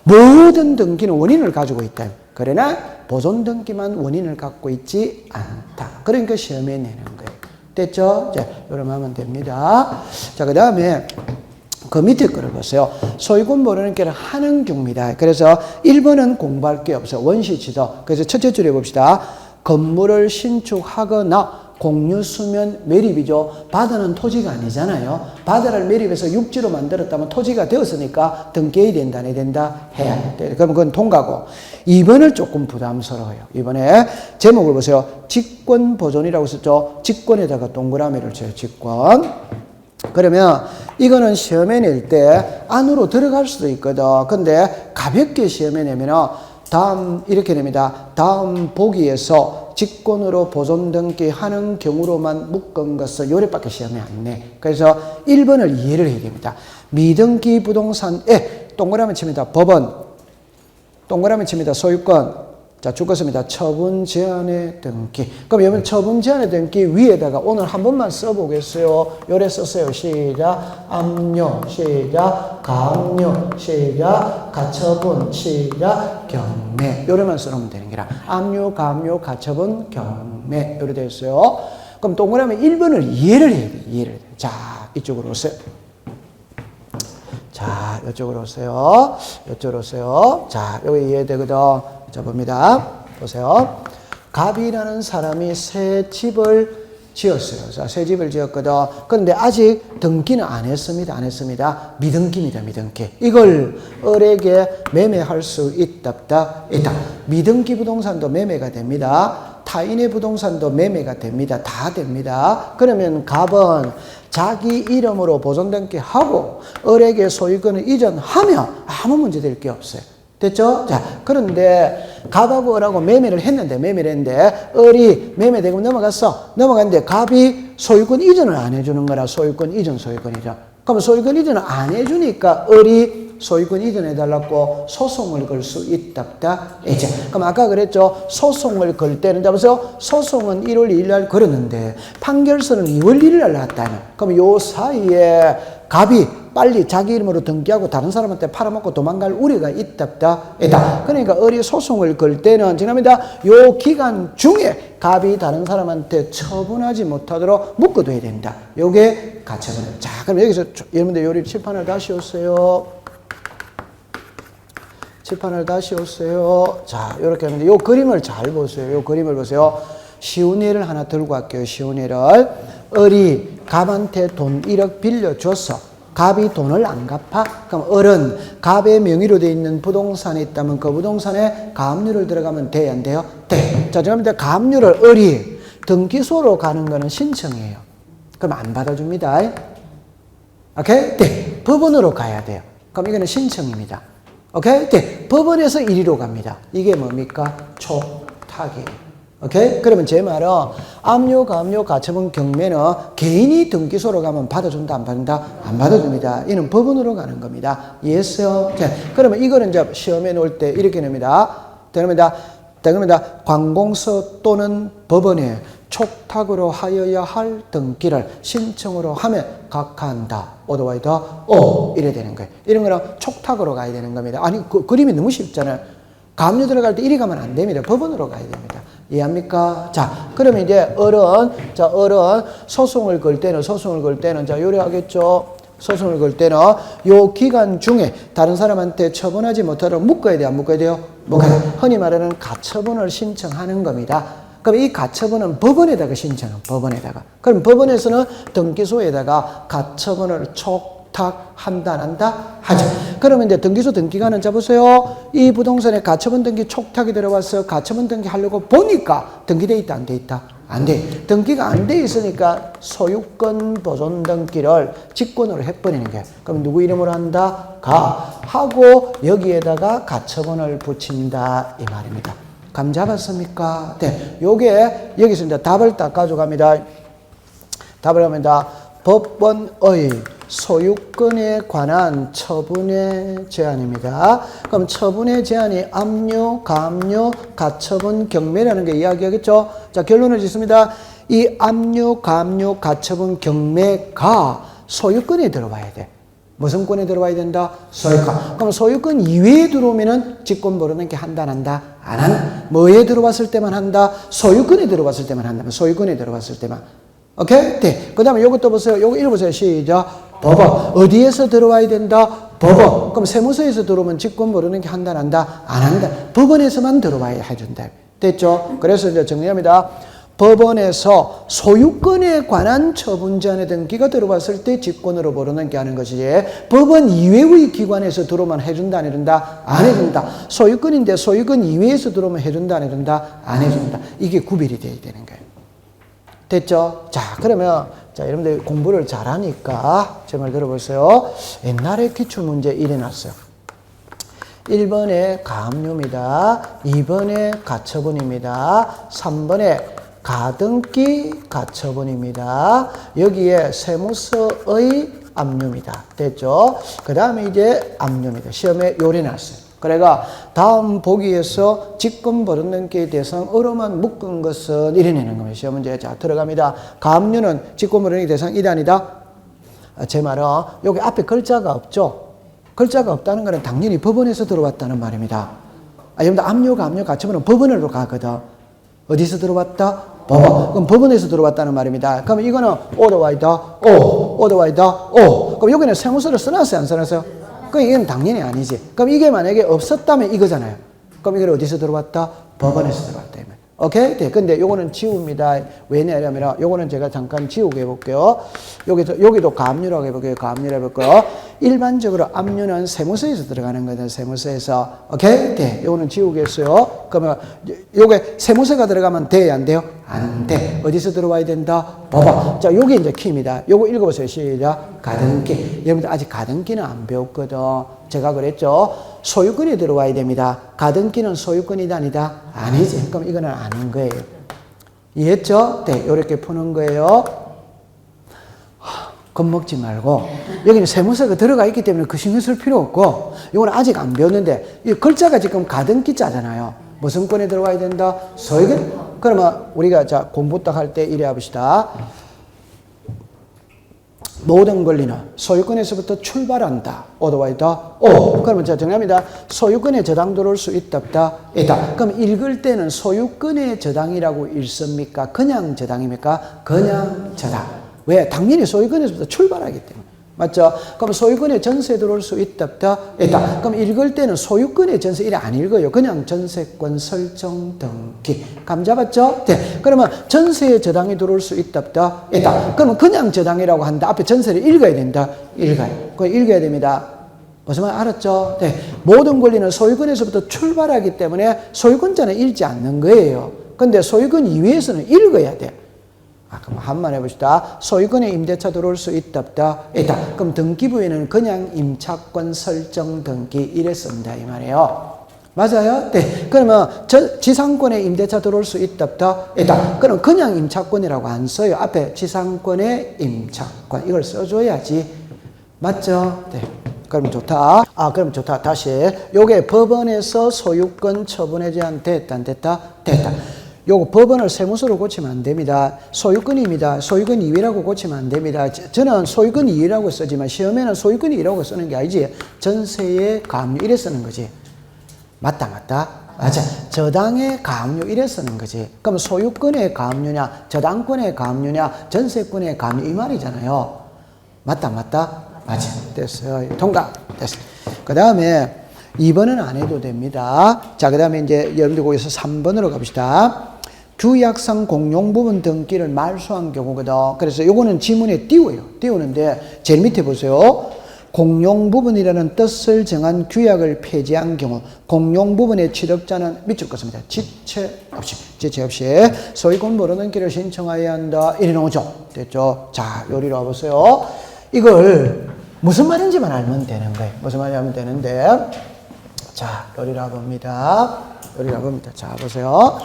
모든 등기는 원인을 가지고 있다. 그러나 보존 등기만 원인을 갖고 있지 않다. 그러니까 시험에 내는 거예요. 됐죠? 자, 이러면 하면 됩니다. 자, 그 다음에 그 밑에 거를 보세요. 소유권 모르는 게는 한응규입니다. 그래서 1번은 공부할 게 없어요. 원시지도. 그래서 첫째 줄에 봅시다. 건물을 신축하거나 공유수면 매립이죠. 바다는 토지가 아니잖아요. 바다를 매립해서 육지로 만들었다면 토지가 되었으니까 등기해야 된다, 안 해야 된다? 해야 돼. 그럼 그건 통과고. 2번을 조금 부담스러워요. 이번에 제목을 보세요. 직권보존이라고 썼죠. 직권에다가 동그라미를 쳐요. 직권. 그러면 이거는 시험에 낼 때 안으로 들어갈 수도 있거든. 근데 가볍게 시험에 내면은 다음 이렇게 됩니다. 다음 보기에서 직권으로 보존 등기하는 경우로만 묶은 것을 요래밖에 시험에 안 내. 그래서 1번을 이해를 해야 됩니다. 미등기 부동산에 동그라미 칩니다. 법원. 동그라미 칩니다. 소유권. 자, 죽었습니다. 처분 제한의 등기. 그럼 여러분 처분 제한의 등기 위에다가 오늘 한 번만 써보겠어요. 요래 썼어요. 시작. 압류. 시작. 가압류. 시작. 가처분. 시작. 경매. 요래만 써놓으면 되는 거라. 압류, 가압류, 가처분, 경매. 요래 되어 있어요. 그럼 동그라미 1번을 이해를 해야 돼. 이해를 해야 돼. 자, 이쪽으로 오세요. 자, 이쪽으로 오세요. 이쪽으로 오세요. 자, 여기 이해되거든. 자, 봅니다. 보세요. 갑이라는 사람이 새 집을 지었어요. 자, 새 집을 지었거든. 그런데 아직 등기는 안 했습니다. 안 했습니다. 미등기입니다. 미등기. 이걸 을에게 매매할 수 있다, 없다? 있다. 미등기 부동산도 매매가 됩니다. 타인의 부동산도 매매가 됩니다. 다 됩니다. 그러면 갑은 자기 이름으로 보존등기 하고 을에게 소유권을 이전하면 아무 문제 될 게 없어요. 됐죠? 자, 그런데 갑하고 을하고 매매를 했는데 을이 매매대금 넘어갔는데 갑이 소유권 이전을 안 해주는 거라 소유권 이전. 그럼 소유권 이전을 안 해주니까 을이 소유권 이전해달라고 소송을 걸 수 있다. 이제 그럼 아까 그랬죠? 소송을 걸 때는 잡아서 소송은 1월 2일 날 걸었는데 판결서는 2월 1일 날 나왔다는. 그럼 요 사이에 갑이 빨리 자기 이름으로 등기하고 다른 사람한테 팔아먹고 도망갈 우려가 있다. 그러니까 을이 소송을 걸 때는 지납니다. 요 기간 중에 갑이 다른 사람한테 처분하지 못하도록 묶어둬야 된다. 요게 가처분. 자, 그럼 여기서 여러분들 요리 칠판을 다시 오세요. 자, 요렇게 하는데 요 그림을 잘 보세요. 요 그림을 보세요. 쉬운 예를 하나 들고 갈게요. 쉬운 예를. 을이 갑한테 돈 1억 빌려줘서 갑이 돈을 안 갚아? 그럼 을은 갑의 명의로 되어 있는 부동산이 있다면 그 부동산에 가압류를 들어가면 돼요? 안 돼요? 돼. 자, 죄송합니다. 가압류를 을이 등기소로 가는 거는 신청이에요. 그럼 안 받아줍니다. 오케이? 네. 법원으로 가야 돼요. 그럼 이거는 신청입니다. 오케이? 네. 법원에서 이리로 갑니다. 이게 뭡니까? 촉탁이에요. 오케이? 그러면 제 말은 압류, 가압류, 가처분 경매는 개인이 등기소로 가면 받아준다, 안 받는다? 안 받아줍니다. 이는 법원으로 가는 겁니다. 이해했어요? 자, 그러면 이거는 이제 시험에 놓을 때 이렇게 냅니다. 됩니다. 관공서 또는 법원에 촉탁으로 하여야 할 등기를 신청으로 하면 각하한다. 오더와이더 이래 되는 거예요. 이런 거는 촉탁으로 가야 되는 겁니다. 아니, 그 그림이 너무 쉽잖아요. 가압류 들어갈 때 이리 가면 안 됩니다. 법원으로 가야 됩니다. 이해합니까? 자, 그러면 이제 을은 소송을 걸 때는, 자, 요리하겠죠? 소송을 걸 때는 요 기간 중에 다른 사람한테 처분하지 못하도록 묶어야 돼요? 안 묶어야 돼요? 흔히 말하는 가처분을 신청하는 겁니다. 그럼 이 가처분은 법원에다가 신청은 법원에다가. 그럼 법원에서는 등기소에다가 가처분을 촉탁한다, 안 한다? 하죠. 그러면 이제 등기소 등기관은 잡으세요. 이 부동산에 가처분 등기 촉탁이 들어와서 가처분 등기 하려고 보니까 등기돼 있다, 안 돼 있다? 안 돼. 등기가 안 돼 있으니까 소유권 보존 등기를 직권으로 해버리는 거예요. 그럼 누구 이름으로 한다? 하고 여기에다가 가처분을 붙인다 이 말입니다. 감 잡았습니까? 네. 요게 여기서 이제 답을 딱 가져갑니다. 답을 합니다. 법원의 소유권에 관한 처분의 제한입니다. 그럼 처분의 제한이 압류, 가압류, 가처분, 경매라는 게 이야기하겠죠? 자, 결론을 짓습니다. 이 압류, 가압류, 가처분, 경매가 소유권에 들어와야 돼. 무슨 권에 들어와야 된다? 소유권. 그럼 소유권 이외에 들어오면은 직권 모르는 게 한다, 안 한다? 안 한다. 뭐에 들어왔을 때만 한다? 소유권에 들어왔을 때만 한다. 소유권에 들어왔을 때만. 오케이? 네. 그 다음에 요것도 보세요. 요거 읽어보세요. 시작. 법원. 어디에서 들어와야 된다? 법원. 그럼 세무서에서 들어오면 직권 모르는 게 한다, 안 한다? 안 한다. 법원에서만 들어와야 해준다. 됐죠? 그래서 이제 정리합니다. 법원에서 소유권에 관한 처분 제한의 등기가 들어왔을 때 직권으로 모르는 게 하는 것이지 법원 이외의 기관에서 들어오면 해준다, 안 해준다? 안 해준다. 소유권인데 소유권 이외에서 들어오면 해준다, 안 해준다? 안 해준다. 이게 구별이 돼야 되는 거예요. 됐죠? 자, 그러면 자, 여러분들 공부를 잘하니까 제 말 들어보세요. 옛날에 기출문제 이래 놨어요. 1번에 가압류입니다. 2번에 가처분입니다. 3번에 가등기 가처분입니다. 여기에 세무서의 압류입니다. 됐죠? 그 다음에 이제 압류입니다. 시험에 요리 났어요. 그래가 다음 보기에서 직권 버릇넘기 대상으로만 묶은 것은 이래내는 겁니다. 시험 문제. 자, 들어갑니다. 가압류는 직권 버릇넘기 대상 이다, 아니다? 제 말은 여기 앞에 글자가 없죠? 글자가 없다는 것은 당연히 법원에서 들어왔다는 말입니다. 여러분들 압류, 가압류, 가처분은 법원으로 가거든. 어디서 들어왔다? 법원. 그럼 법원에서 들어왔다는 말입니다. 그럼 이거는 오더와이더, 오더와이더, 그럼 여기는 세무서를 써놨어요, 안 써놨어요? 그럼 이건 당연히 아니지. 그럼 이게 만약에 없었다면 이거잖아요. 그럼 이걸 어디서 들어왔다? 법원에서 들어왔다. 오케이? 네. 근데 요거는 지웁니다. 왜냐하면 요거는 제가 잠깐 지우게 해볼게요. 여기도 가압류라고 해볼게요. 가압류 해볼게요. 일반적으로 압류는 세무서에서 들어가는 거든, 세무서에서. 오케이? 네. 요거는 지우겠어요. 그러면 요게 세무서가 들어가면 돼요? 안 돼요? 안 돼. 어디서 들어와야 된다? 봐봐. 자, 요게 이제 키입니다. 요거 읽어보세요. 시작. 가등기. 여러분들 아직 가등기는 안 배웠거든. 제가 그랬죠. 소유권이 들어와야 됩니다. 가등기는 소유권이다 아니다? 아니지. 그럼 이거는 아닌 거예요. 이해했죠? 네, 이렇게 푸는 거예요. 겁먹지 말고 여기는 세무서가 들어가 있기 때문에 그 신경 쓸 필요 없고 이거는 아직 안 배웠는데 이 글자가 지금 가등기자잖아요. 무슨 권에 들어와야 된다? 소유권? 그러면 우리가 자 공부 딱 할 때 이래 합시다. 모든 권리는 소유권에서부터 출발한다. 오도와 있다. 오. 그러면 자 정답입니다. 소유권에 저당 들어올 수 있다 없다? 있다. 그럼 읽을 때는 소유권의 저당이라고 읽습니까? 그냥 저당입니까? 그냥 저당. 왜? 당연히 소유권에서부터 출발하기 때문에. 맞죠? 그럼 소유권의 전세 들어올 수 있다 없다? 있다. 그럼 읽을 때는 소유권의 전세 이래 안 읽어요. 그냥 전세권 설정 등기. 감 잡았죠? 네. 그러면 전세의 저당이 들어올 수 있다 없다? 있다. 그러면 그냥 저당이라고 한다. 앞에 전세를 읽어야 된다. 읽어요. 그거 읽어야 됩니다. 무슨 말 알았죠? 네. 모든 권리는 소유권에서부터 출발하기 때문에 소유권자는 읽지 않는 거예요. 근데 소유권 이외에서는 읽어야 돼. 그럼 한번 해봅시다. 소유권에 임대차 들어올 수 있다 없다? 있다. 그럼 등기부에는 그냥 임차권 설정 등기 이랬습니다. 이 말이에요. 맞아요? 네. 그러면 지상권에 임대차 들어올 수 있다 없다? 있다. 그럼 그냥 임차권이라고 안 써요. 앞에 지상권에 임차권 이걸 써줘야지. 맞죠? 네. 그럼 좋다. 그럼 좋다. 다시. 요게 법원에서 소유권 처분에 제한 됐다 안 됐다? 됐다. 요거 법원을 세무서로 고치면 안 됩니다. 소유권입니다. 소유권 이외라고 고치면 안 됩니다. 저는 소유권 이외라고 쓰지만 시험에는 소유권 이외라고 쓰는 게 아니지. 전세의 가압류 이래 쓰는 거지. 맞다. 맞아. 저당의 가압류 이래 쓰는 거지. 그럼 소유권의 가압류냐, 저당권의 가압류냐, 전세권의 가압류 이 말이잖아요. 맞다. 맞아. 됐어요. 통과. 됐어. 그 다음에 2번은 안 해도 됩니다. 자, 그 다음에 이제 여러분들 거기서 3번으로 갑시다. 규약상 공용부분 등기를 말소한 경우거든. 그래서 요거는 지문에 띄워요. 띄우는데 제일 밑에 보세요. 공용부분이라는 뜻을 정한 규약을 폐지한 경우 공용부분의 취득자는 밑줄 긋습니다. 지체 없이 소유권 모르는 길을 신청해야 한다. 이래 나오죠. 됐죠? 자, 요리로 와보세요. 이걸 무슨 말인지만 알면 되는 거예요. 무슨 말인지 알면 되는데 자, 요리라 봅니다. 자, 보세요.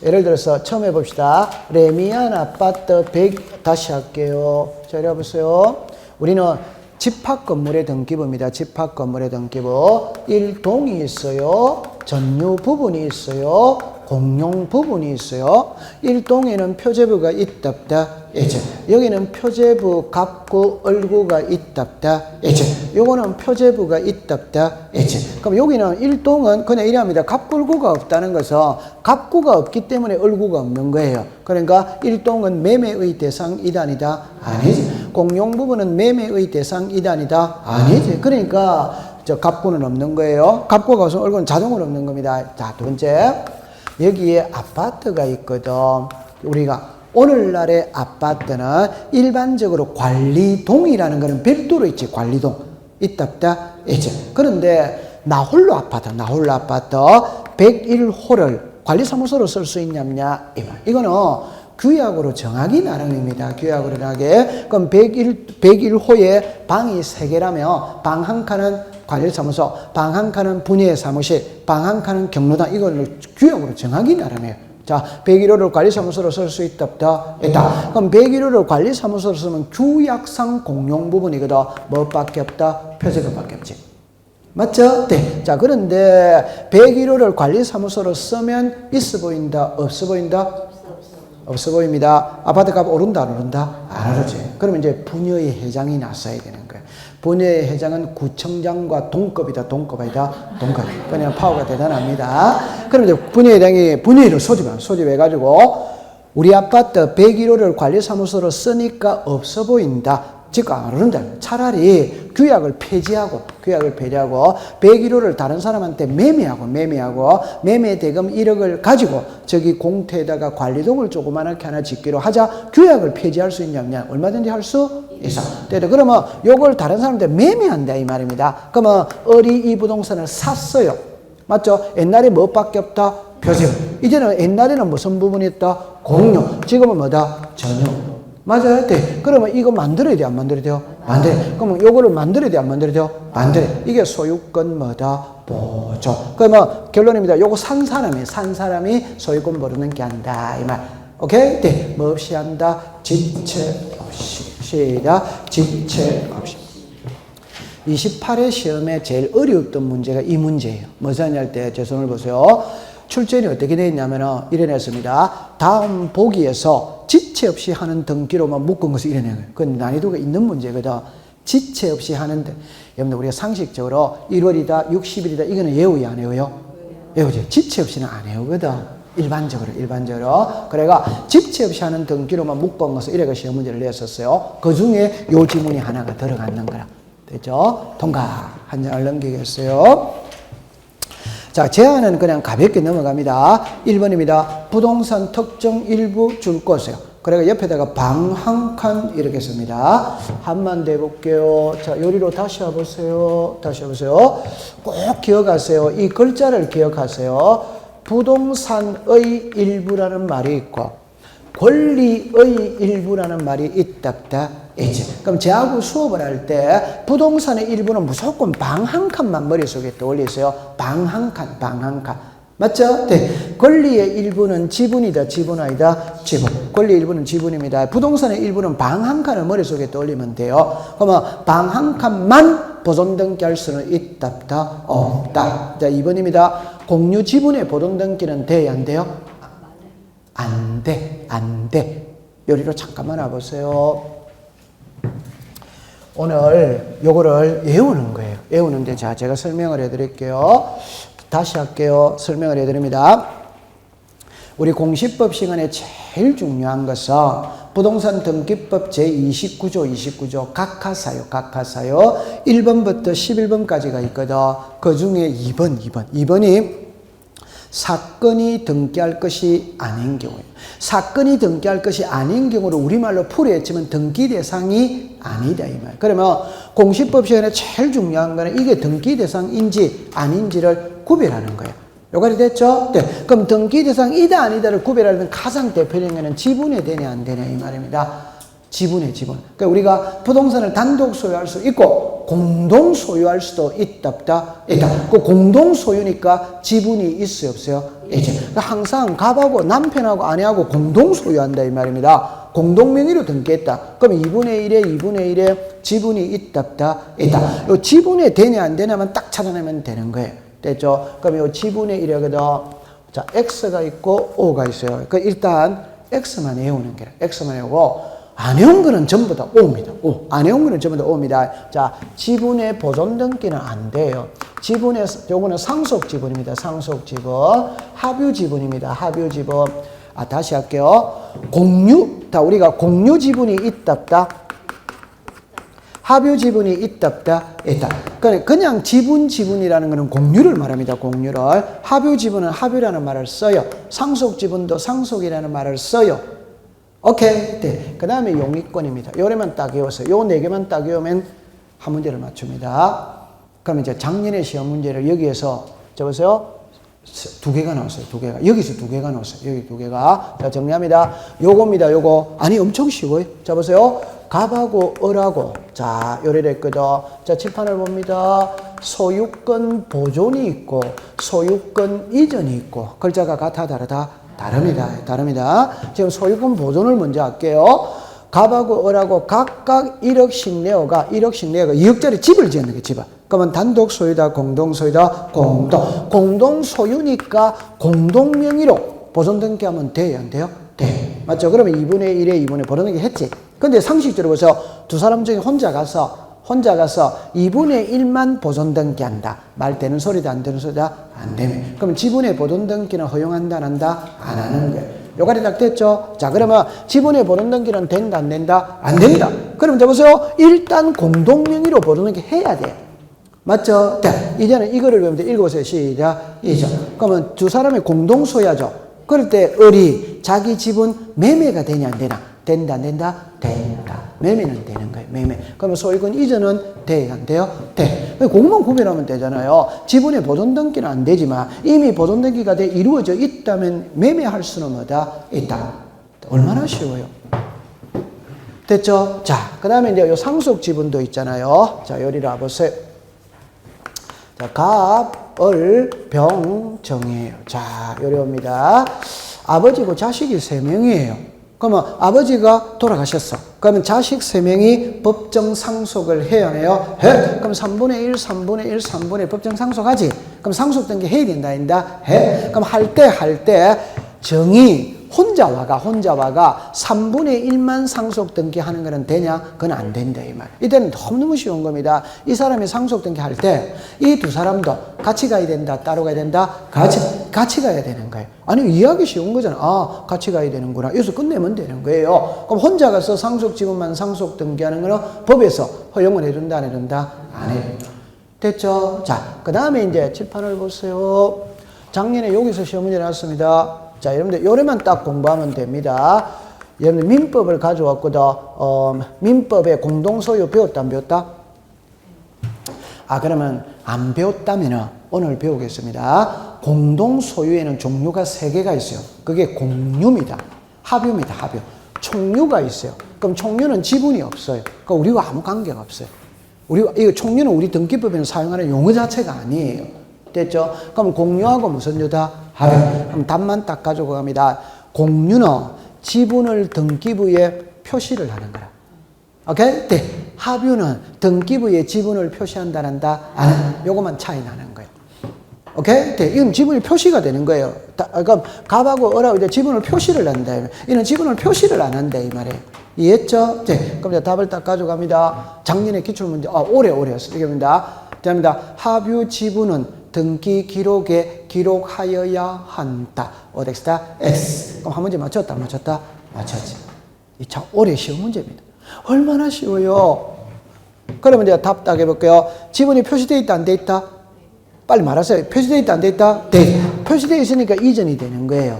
예를 들어서 처음 해봅시다. 레미안 아파트 100, 다시 할게요. 자, 이리 와보세요. 우리는 집합 건물의 등기부입니다. 집합 건물의 등기부. 1동이 있어요. 전유 부분이 있어요. 공용 부분이 있어요. 1동에는 표제부가 있다 없다? 있죠. 여기는 표제부 갑구 얼구가 있다 없다? 있죠. 요거는 표제부가 있다 없다? 있죠. 그럼 여기는 1동은 그냥 이래합니다. 갑구 얼구가 없다는 것은 갑구가 없기 때문에 얼구가 없는 거예요. 그러니까 1동은 매매의 대상이다 아니다? 아니지. 공용 부분은 매매의 대상이다 아니다? 아니지. 그러니까 저 갑구는 없는 거예요. 갑구가 없으면 얼구는 자동으로 없는 겁니다. 자, 두 번째. 여기에 아파트가 있거든. 우리가 오늘날의 아파트는 일반적으로 관리동이라는 거는 별도로 있지. 관리동. 있다 없다? 있지. 그런데 나홀로 아파트 101호를 관리사무소로 쓸 수 있냐냐 이 말. 이거는 규약으로 정하기 나름입니다. 규약으로 정하게. 그럼 101호에 방이 3개라면 방 한 칸은 관리사무소, 방 한 칸은 분의 사무실, 방 한 칸은 경로당. 이걸 규약으로 정하기 나름이에요. 자, 101호를 관리사무소로 쓸 수 있다 없다? 있다. 그럼 101호를 관리사무소로 쓰면 규약상 공용 부분이거든. 뭐밖에 없다? 표제부밖에 없지. 맞죠? 네. 자, 그런데 101호를 관리사무소로 쓰면 있어 보인다? 없어 보인다? 없어 보입니다. 아파트 값 오른다 안 오른다? 안 오르지. 그러면 이제 분여의 회장이 나서야 되는 거예요. 분여의 회장은 구청장과 동급이다 동급 아니다? 동급. 그냥 파워가 대단합니다. 그럼 이제 분여의 회장이 분여회를 소집해가지고 우리 아파트 101호를 관리사무소로 쓰니까 없어 보인다. 지금 안 오른다. 차라리 규약을 폐지하고 101호를 다른 사람한테 매매하고 매매 대금 1억을 가지고 저기 공터에다가 관리동을 조그만하게 하나 짓기로 하자. 규약을 폐지할 수 있냐? 얼마든지 할 수 있어. 그러면 요걸 다른 사람한테 매매한다 이 말입니다. 그러면 어리 이 부동산을 샀어요. 맞죠? 옛날에 뭐밖에 없다? 표제부. 이제는 옛날에는 무슨 부분이 있다? 공유. 지금은 뭐다? 전유. 맞아요. 네. 그러면 이거 만들어야 돼, 안 만들어야 돼요? 만들어야 돼. 그러면 요거를 만들어야 돼, 안 만들어야 돼요? 만들어야 돼. 이게 소유권 뭐다? 보조. 그러면 결론입니다. 요거 산 사람이 소유권 모르는 게 한다. 이 말. 오케이? 네. 뭐 없이 한다? 지체 없이. 시작. 지체 없이. 28회 시험에 제일 어려웠던 문제가 이 문제예요. 뭐지 할 때 제 손을 보세요. 출제는 어떻게 되어 있냐면은 이래냈습니다. 다음 보기에서 지체 없이 하는 등기로만 묶은 것을 이래낸 거예요. 그건 난이도가 있는 문제거든. 지체 없이 하는데 여러분들 우리가 상식적으로 1월이다 60일이다 이거는 외우야 안 외워요? 외우죠. 지체 없이는 안 외우거든. 일반적으로 그래가 지체 없이 하는 등기로만 묶은 것을 이래가 시험 문제를 냈었어요. 그 중에 요 지문이 하나가 들어가는 거라. 됐죠? 통과. 한 장을 넘기겠어요. 자, 제안은 그냥 가볍게 넘어갑니다. 1번입니다. 부동산 특정 일부 줄 것이요. 그래가 옆에다가 방 한 칸 이렇게 씁니다. 한번 더 해볼게요. 자, 요리로 다시 와보세요. 꼭 기억하세요. 이 글자를 기억하세요. 부동산의 일부라는 말이 있고 권리의 일부라는 말이 있다. 이제 그럼 제하고 수업을 할 때 부동산의 일부는 무조건 방 한 칸만 머릿속에 떠올리세요. 방 한 칸. 맞죠? 네. 권리의 일부는 지분이다, 지분 아니다? 지분. 권리의 일부는 지분입니다. 부동산의 일부는 방 한 칸을 머릿속에 떠올리면 돼요. 그러면 방 한 칸만 보존 등기할 수는 있다, 없다. 자, 2번입니다. 공유 지분의 보존 등기는 돼야 안 돼요? 안 돼. 요리로 잠깐만 와보세요. 오늘 요거를 외우는 거예요. 외우는데 자, 제가 설명을 해드릴게요. 다시 할게요. 설명을 해드립니다. 우리 공시법 시간에 제일 중요한 것은 부동산 등기법 제29조 각하사유 1번부터 11번까지가 있거든. 그 중에 2번이 사건이 등기할 것이 아닌 경우예요. 사건이 등기할 것이 아닌 경우를 우리말로 풀이했지만 등기 대상이 아니다 이 말. 그러면 공시법 시간에 제일 중요한 거는 이게 등기 대상인지 아닌지를 구별하는 거예요. 요까지 됐죠? 네. 그럼 등기 대상이다 아니다를 구별하는 가장 대표적인 거는 지분에 되냐 안 되냐 이 말입니다. 지분의 지분. 그러니까 우리가 부동산을 단독 소유할 수 있고 공동 소유할 수도 있다. 그 공동 소유니까 지분이 있어요, 없어요? 이제 그러니까 항상 갑하고 남편하고 아내하고 공동 소유한다 이 말입니다. 공동 명의로 등기했다. 그럼 2분의 1에 지분이 있다. 요 지분에 되냐 안 되냐만 딱 찾아내면 되는 거예요. 됐죠? 그럼 요 지분의 1이거든. 자, X가 있고 O가 있어요. 그 일단 X만 외우는 거예요. X만 외우고 안 외운 거는 전부 다 O입니다. 안 외운 거는 전부 다 O입니다. 자, 지분의 보존 등기는 안 돼요. 지분의, 요거는 상속 지분입니다. 상속 지분. 합유 지분입니다. 합유 지분. 다시 할게요. 우리가 공유 지분이 있다. 합유 지분이 있다. 그냥 지분이라는 거는 공유를 말합니다. 공유를. 합유 지분은 합유라는 말을 써요. 상속 지분도 상속이라는 말을 써요. 오케이. 네. 그 다음에 용의권입니다. 요래만 딱 외웠어요. 요 4개만 딱 외우면 한 문제를 맞춥니다. 그럼 이제 작년에 시험 문제를 여기에서, 보세요. 2개가 나왔어요. 2개가. 여기서 2개가 나왔어요. 여기 2개가. 자, 정리합니다. 요겁니다. 요거. 아니, 엄청 쉬워요. 자, 보세요. 갑하고 을하고. 자, 요래를 했거든. 자, 칠판을 봅니다. 소유권 보존이 있고, 소유권 이전이 있고, 글자가 같아, 다르다? 다릅니다. 지금 소유권 보존을 먼저 할게요. 갑하고 을하고 각각 1억씩 내어가 2억짜리 집을 지었는 게 집을. 그러면 단독 소유다, 공동 소유다, 공동 소유니까 공동 명의로 보존 등기하면 돼요, 안 돼요? 돼. 맞죠? 그러면 2분의 1에 2분의 보존 등기 했지. 근데 상식적으로 보세요. 두 사람 중에 혼자 가서 2분의 1만 보존 등기한다. 말 되는 소리다, 안 되는 소리다? 안 되네. 그럼 지분의 보존 등기는 허용한다, 안 한다? 안 하는 거예요. 요가리 딱 됐죠? 자, 그러면 지분의 보존등기는 된다, 안 된다? 안 된다. 그럼 이제 보세요. 일단 공동명의로 보존등기 해야 돼. 맞죠? 자, 이제는 이거를 외우면 돼. 읽어보세요. 시작. 이죠. 그러면 두 사람의 공동소유죠. 그럴 때 을이 자기 지분 매매가 되냐, 안 되나? 된다, 안 된다? 된다. 매매는 되는 거예요. 매매. 그러면 소유권 이전은 돼, 안 돼요? 돼. 그것만 구별하면 되잖아요. 지분의 보존등기는 안 되지만 이미 보존등기가 이루어져 있다면 매매할 수는 뭐다? 있다. 얼마나 쉬워요. 됐죠? 자, 그 다음에 이제 요 상속 지분도 있잖아요. 자, 요리를 와보세요. 자, 갑, 을, 병, 정이에요. 자, 요리 옵니다. 아버지고 자식이 3명이에요. 그러면 아버지가 돌아가셨어. 그러면 자식 3명이 법정 상속을 해야 해요? 해. 그럼 3분의 1, 3분의 1, 3분의 1 법정 상속하지? 그럼 상속등기 해야 된다, 아닌다? 해. 그럼 할 때 정이 혼자와가 3분의 1만 상속등기 하는 거는 되냐? 그건 안 된다, 이 말. 이때는 너무너무 쉬운 겁니다. 이 사람이 상속등기 할 때 이 두 사람도 같이 가야 된다, 따로 가야 된다? 같이 가야 되는 거예요. 아니, 이해하기 쉬운 거잖아. 아, 같이 가야 되는구나. 여기서 끝내면 되는 거예요. 그럼 혼자 가서 상속지분만 상속등기하는 거는 법에서 허용을 해준다, 안 해준다? 안 해요. 됐죠? 자, 그 다음에 이제 칠판을 보세요. 작년에 여기서 시험 문제 나왔습니다. 자, 여러분들 요래만 딱 공부하면 됩니다. 여러분들 민법을 가져왔거든. 민법에 공동소유 배웠다, 안 배웠다? 아, 그러면 안 배웠다면 오늘 배우겠습니다. 공동소유에는 종류가 3개가 있어요. 그게 공유입니다. 합유입니다. 합유. 총유가 있어요. 그럼 총유는 지분이 없어요. 그러니까 우리와 아무 관계가 없어요. 이거 총유는 우리 등기법에는 사용하는 용어 자체가 아니에요. 됐죠? 그럼 공유하고 무슨 유다? 합유. 그럼 답만 딱 가지고 갑니다. 공유는 지분을 등기부에 표시를 하는 거라. 오케이? 네. 합유는 등기부에 지분을 표시한다는다? 안 한다? 요거만 차이 나는 거예요. 오케이? 네. 이건 지분이 표시가 되는 거예요. 그럼 갑하고 을하고 이제 지분을 표시를 한다. 이는 지분을 표시를 안 한다, 이 말이에요. 이해했죠? 네. 그럼 이제 답을 딱 가져갑니다. 작년에 기출문제, 올해였어요. 이겁니다. 됩니다. 합유 지분은 등기 기록에 기록하여야 한다. 어덱스다? X. 그럼 한 문제 맞췄다, 안 맞췄다? 맞췄지. 이 참 올해 쉬운 문제입니다. 얼마나 쉬워요. 그러면 이제 답 딱 해볼게요. 지분이 표시되어 있다, 안 돼 있다? 빨리 말하세요. 표시되어 있다, 안 돼 있다? 네. 표시되어 있으니까 이전이 되는 거예요.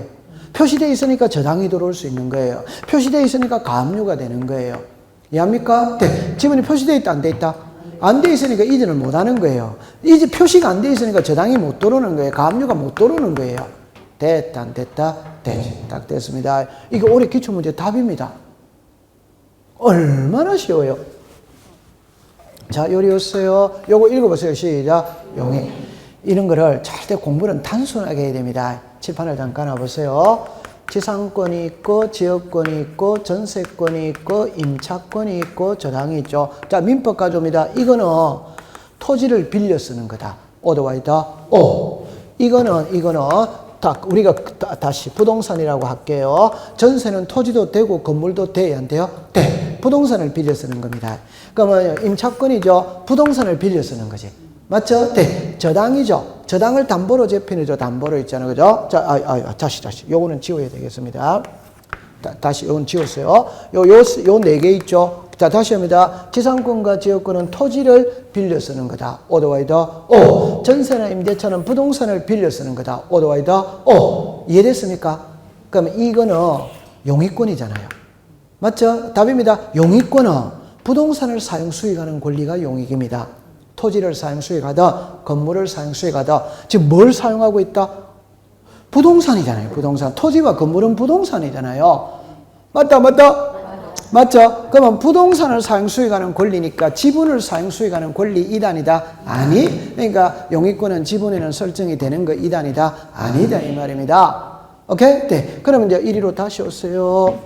표시되어 있으니까 저당이 들어올 수 있는 거예요. 표시되어 있으니까 가압류가 되는 거예요. 이해합니까? 네. 지분이 표시되어 있다, 안 돼 있다? 안 돼 있으니까 이전을 못 하는 거예요. 이제 표시가 안 돼 있으니까 저당이 못 들어오는 거예요. 가압류가 못 들어오는 거예요. 됐다, 안 됐다? 됐지. 딱 됐습니다. 이게 올해 기출문제 답입니다. 얼마나 쉬워요. 자, 요리였어요. 요거 읽어보세요. 시작. 용이. 이런 거를 절대 공부는 단순하게 해야 됩니다. 칠판을 잠깐 와보세요. 지상권이 있고, 지역권이 있고, 전세권이 있고, 임차권이 있고, 저당이 있죠. 자, 민법 가져옵니다. 이거는 토지를 빌려 쓰는 거다. 오도와 있다. 오. 이거는 우리가 다시 부동산이라고 할게요. 전세는 토지도 되고 건물도 돼야 안 돼요? 돼. 부동산을 빌려 쓰는 겁니다. 그러면 임차권이죠. 부동산을 빌려 쓰는 거지. 맞죠? 네. 저당이죠. 저당을 담보로 제편이죠. 담보로 있잖아요. 그죠? 자, 다시. 요거는 지워야 되겠습니다. 다시 요건 지웠어요. 요 4개 있죠. 자, 다시 합니다. 지상권과 지역권은 토지를 빌려 쓰는 거다. 오더와이더 오. 전세나 임대차는 부동산을 빌려 쓰는 거다. 오더와이더 오. 이해됐습니까? 그럼 이거는 용익권이잖아요. 맞죠? 답입니다. 용익권은 부동산을 사용 수익하는 권리가 용익입니다. 토지를 사용 수익하다, 건물을 사용 수익하다. 지금 뭘 사용하고 있다? 부동산이잖아요. 부동산. 토지와 건물은 부동산이잖아요. 맞다. 맞죠? 그러면 부동산을 사용 수익하는 권리니까 지분을 사용 수익하는 권리 이단이다? 아니. 그러니까 용익권은 지분에는 설정이 되는 거 이단이다? 아니다. 이 말입니다. 오케이? 네. 그러면 이제 1위로 다시 오세요.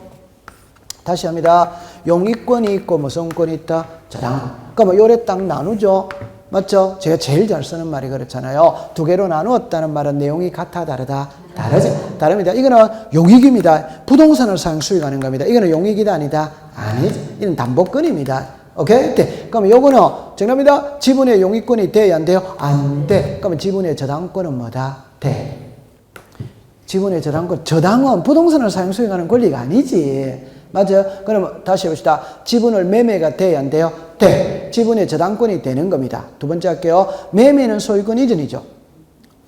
다시 합니다. 용익권이 있고 무슨 권이 있다? 저당. 그러면 요래 딱 나누죠. 맞죠? 제가 제일 잘 쓰는 말이 그렇잖아요. 2개로 나누었다는 말은 내용이 같아, 다르다? 다르죠? 다릅니다. 이거는 용익입니다. 부동산을 사용 수익하는 겁니다. 이거는 용익이다, 아니다? 아니죠. 이건 담보권입니다. 오케이? 네. 그러면 요거는 정답입니다. 지분의 용익권이 돼야 안 돼요? 안 돼. 그러면 지분의 저당권은 뭐다? 돼. 지분의 저당권. 저당은 부동산을 사용 수행하는 권리가 아니지. 맞아요? 그러면 다시 해봅시다. 지분을 매매가 돼야 안 돼요? 돼. 지분의 저당권이 되는 겁니다. 두 번째 할게요. 매매는 소유권 이전이죠.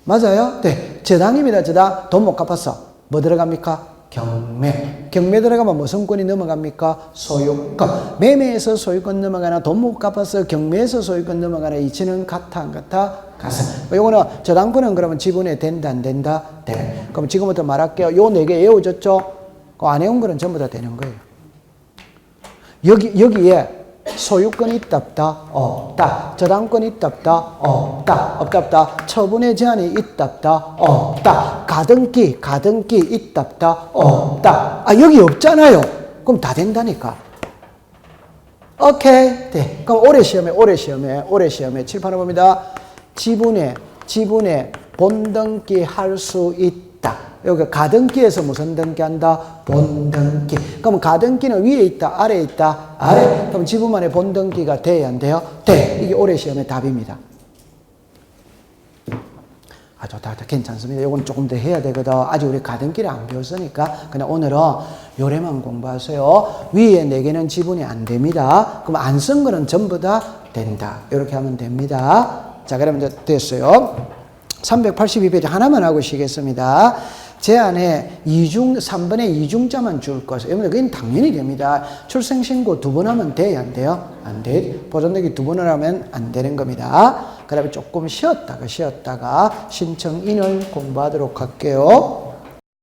맞아요? 네. 저당입니다. 저당. 돈 못 갚았어. 뭐 들어갑니까? 경매. 경매 들어가면 무슨 권이 넘어갑니까? 소유권. 매매에서 소유권 넘어가나 돈 못 갚아서 경매에서 소유권 넘어가나 이치는 같아 안 같아? 같아. 요거는 저당권은 그러면 지분에 된다 안 된다? 돼. 그럼 지금부터 말할게요. 요 네 개 외워졌죠? 그 안 외운 거는 전부 다 되는 거예요. 여기에 소유권이 있다 없다? 없다. 저당권이 있다 없다? 없다. 없다 없다. 처분의 제한이 있다 없다? 없다. 가등기 있다 없다? 없다. 아 여기 없잖아요. 그럼 다 된다니까. 오케이. 네. 그럼 올해 시험에 칠판을 봅니다. 지분에 본등기 할 수 있다. 여기 가등기에서 무슨 등기한다? 본등기. 그럼 가등기는 위에 있다, 아래에 있다? 아래. 그럼 지분만의 본등기가 돼야 안 돼요? 돼. 이게 올해 시험의 답입니다. 아, 좋다. 괜찮습니다. 이건 조금 더 해야 되거든. 아직 우리 가등기를 안 배웠으니까 그냥 오늘은 요래만 공부하세요. 위에 4개는 지분이 안 됩니다. 그럼 안 쓴 거는 전부 다 된다. 이렇게 하면 됩니다. 자, 그러면 이제 됐어요. 382페이지 하나만 하고 쉬겠습니다. 제안에 3번의 2중자만 줄 것을. 여러분들, 그건 당연히 됩니다. 출생신고 2번 하면 돼요? 안 돼요? 안 돼. 보존되기 2번을 하면 안 되는 겁니다. 그 다음에 조금 쉬었다가 신청인을 공부하도록 할게요.